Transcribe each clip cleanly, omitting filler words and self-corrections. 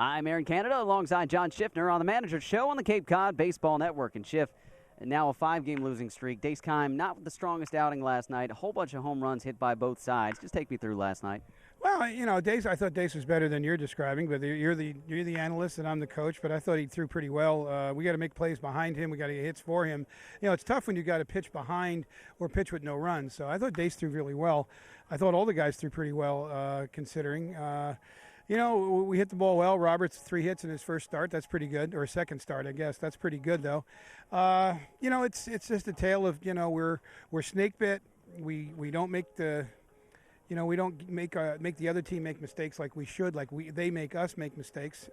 I'm Aaron Canada alongside John Schiffner on the Manager Show on the Cape Cod Baseball Network. And Schiff, now a 5-game losing streak. Dace Kime not the strongest outing last night. A whole bunch of home runs hit by both sides. Just take me through last night. Well, Dace, I thought Dace was better than you're describing, but you're the analyst and I'm the coach, but I thought he threw pretty well. We got to make plays behind him. We got to get hits for him. It's tough when you got to pitch behind or pitch with no runs. So I thought Dace threw really well. I thought all the guys threw pretty well, considering. We hit the ball well. Roberts 3 hits in his first start. That's pretty good, or second start, I guess. That's pretty good, though. It's just a tale of we're snake bit. We don't make the. We don't make the other team make mistakes like we should, they make us make mistakes.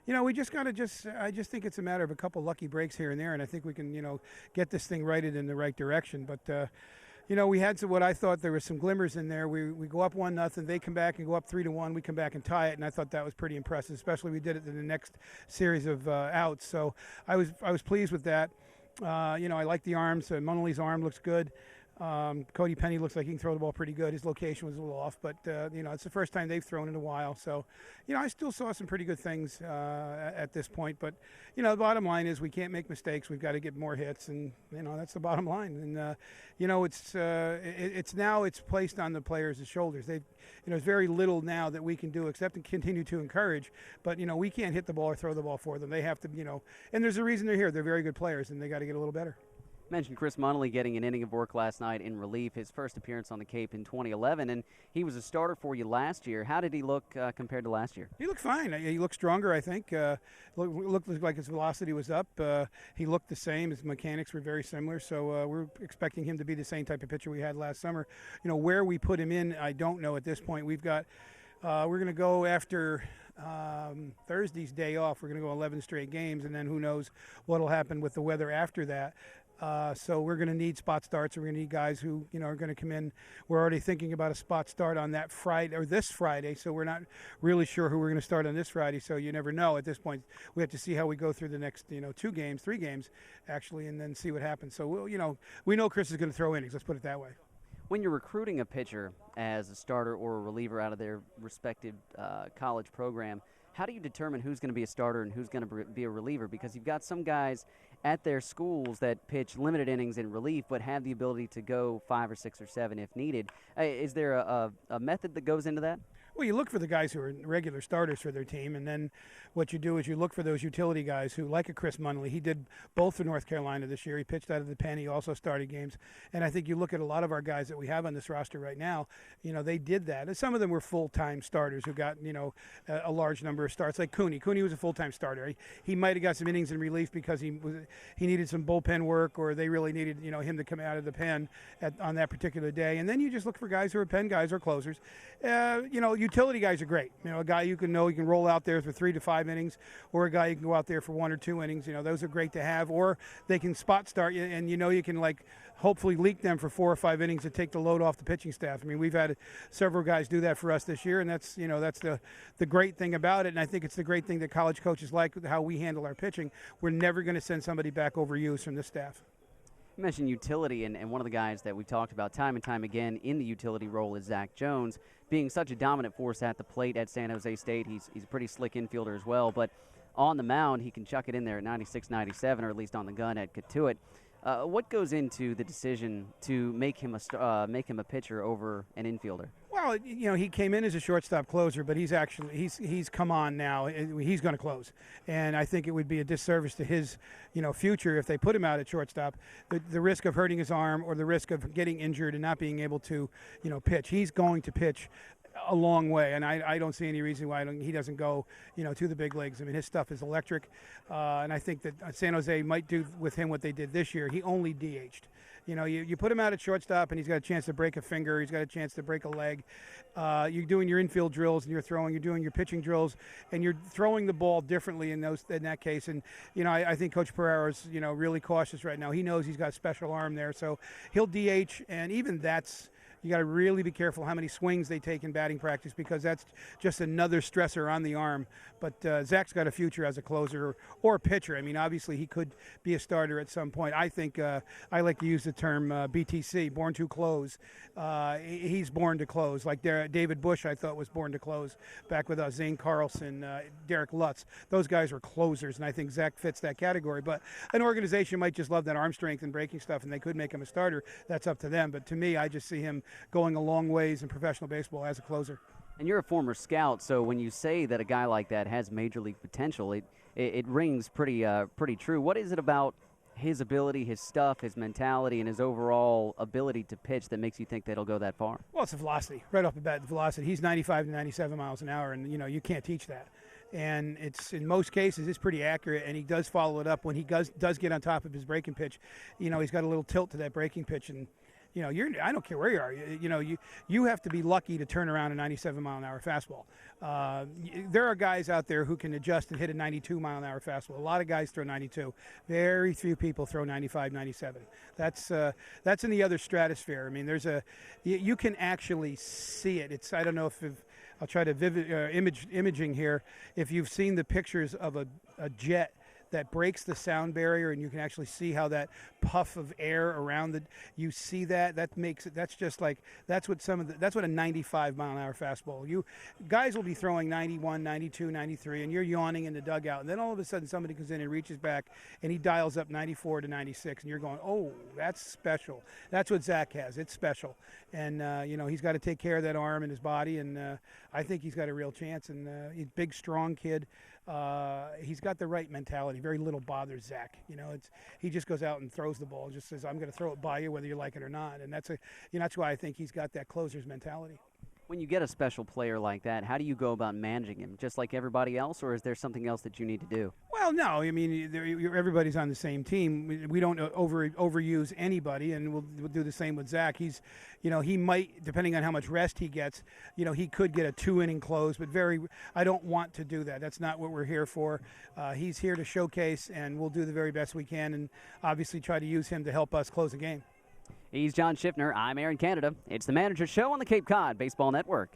We just got to I just think it's a matter of a couple lucky breaks here and there, and I think we can, get this thing righted in the right direction. But, we had what I thought there were some glimmers in there. We go up 1-0, they come back and go up 3-1. We come back and tie it, and I thought that was pretty impressive, especially we did it in the next series of outs. So I was pleased with that. I like the arms. Munley's arm looks good. Cody Penny looks like he can throw the ball pretty good. His location was a little off, but it's the first time they've thrown in a while. So, I still saw some pretty good things at this point. But the bottom line is we can't make mistakes. We've got to get more hits, and that's the bottom line. And it's placed on the players' shoulders. There's very little now that we can do except to continue to encourage. But we can't hit the ball or throw the ball for them. They have to, and there's a reason they're here. They're very good players, and they got to get a little better. Mentioned Chris Munley getting an inning of work last night in relief, his first appearance on the Cape in 2011, and he was a starter for you last year. How did he look compared to last year? He looked fine. He looked stronger, I think. Looked like his velocity was up. He looked the same. His mechanics were very similar, so we're expecting him to be the same type of pitcher we had last summer. Where we put him in, I don't know at this point. We're going to go after Thursday's day off. We're going to go 11 straight games, and then who knows what will happen with the weather after that. So we're going to need spot starts. We're going to need guys who, are going to come in. We're already thinking about a spot start on that Friday or this Friday. So we're not really sure who we're going to start on this Friday. So you never know at this point. We have to see how we go through the next, 3 games actually, and then see what happens. So we know Chris is going to throw innings. Let's put it that way. When you're recruiting a pitcher as a starter or a reliever out of their respective college program, how do you determine who's going to be a starter and who's going to be a reliever? Because you've got some guys at their schools that pitch limited innings in relief but have the ability to go 5 or 6 or 7 if needed. Is there a method that goes into that? Well, you look for the guys who are regular starters for their team, and then what you do is you look for those utility guys who, like a Chris Munley, he did both for North Carolina this year. He pitched out of the pen. He also started games. And I think you look at a lot of our guys that we have on this roster right now, they did that. And some of them were full-time starters who got, a large number of starts. Like Cooney. Cooney was a full-time starter. He might have got some innings in relief because he needed some bullpen work, or they really needed, him to come out of the pen on that particular day. And then you just look for guys who are pen guys or closers. Utility guys are great. A guy you can roll out there for 3 to 5 innings, or a guy you can go out there for 1 or 2 innings. Those are great to have. Or they can spot start you, and you can hopefully leak them for 4 or 5 innings to take the load off the pitching staff. We've had several guys do that for us this year, and that's the great thing about it. And I think it's the great thing that college coaches like how we handle our pitching. We're never going to send somebody back overused from this staff. You mentioned utility, and one of the guys that we talked about time and time again in the utility role is Zach Jones, being such a dominant force at the plate at San Jose State. He's a pretty slick infielder as well, but on the mound he can chuck it in there at 96, 97, or at least on the gun at Katuitt. What goes into the decision to make him a pitcher over an infielder? Well, he came in as a shortstop closer, but he's come on now. He's going to close, and I think it would be a disservice to his future if they put him out at shortstop. The risk of hurting his arm or the risk of getting injured and not being able to pitch. He's going to pitch a long way, and I don't see any reason why he doesn't go to the big leagues. His stuff is electric, and I think that San Jose might do with him what they did this year. He only DH'd. You put him out at shortstop, and he's got a chance to break a finger. He's got a chance to break a leg. You're doing your infield drills, and you're doing your pitching drills, and you're throwing the ball differently in that case. And I think Coach Pereira's really cautious right now. He knows he's got a special arm there, so he'll DH, and even that's You got to really be careful how many swings they take in batting practice, because that's just another stressor on the arm. But Zach's got a future as a closer or a pitcher. I mean, obviously he could be a starter at some point. I think I like to use the term BTC, born to close. He's born to close. Like David Bush, I thought was born to close back with us. Zane Carlson, Derek Lutz. Those guys were closers, and I think Zach fits that category. But an organization might just love that arm strength and breaking stuff, and they could make him a starter. That's up to them. But to me, I just see him going a long ways in professional baseball as a closer. And you're a former scout, so when you say that a guy like that has major league potential, it rings pretty true. What is it about his ability, his stuff, his mentality, and his overall ability to pitch that makes you think that he'll go that far? Well, it's the velocity. Right off the bat, the velocity. He's 95 to 97 miles an hour, and, you can't teach that. And it's, in most cases, it's pretty accurate, and he does follow it up. When he does get on top of his breaking pitch, he's got a little tilt to that breaking pitch, and I don't care where you are. You have to be lucky to turn around a 97-mile-an-hour fastball. There are guys out there who can adjust and hit a 92-mile-an-hour fastball. A lot of guys throw 92. Very few people throw 95, 97. That's in the other stratosphere. I mean, you can actually see it. I don't know if I'll try to imaging here. If you've seen the pictures of a jet that breaks the sound barrier, and you can actually see how that puff of air around you see that makes it, that's what a 95-mile-an-hour fastball. Guys will be throwing 91, 92, 93, and you're yawning in the dugout, and then all of a sudden somebody comes in and reaches back and he dials up 94 to 96, and you're going, oh, that's special. That's what Zach has. It's special. And he's got to take care of that arm and his body, and I think he's got a real chance. And he's a big, strong kid. He's got the right mentality. Very little bothers Zach. He just goes out and throws the ball. Just says, I'm going to throw it by you whether you like it or not. And that's why I think he's got that closer's mentality. When you get a special player like that, how do you go about managing him? Just like everybody else, or is there something else that you need to do? Well, no. I mean, everybody's on the same team. We don't overuse anybody, and we'll do the same with Zach. He might, depending on how much rest he gets, he could get a 2-inning close, but I don't want to do that. That's not what we're here for. He's here to showcase, and we'll do the very best we can, and obviously try to use him to help us close a game. He's John Schiffner. I'm Aaron Canada. It's the Manager Show on the Cape Cod Baseball Network.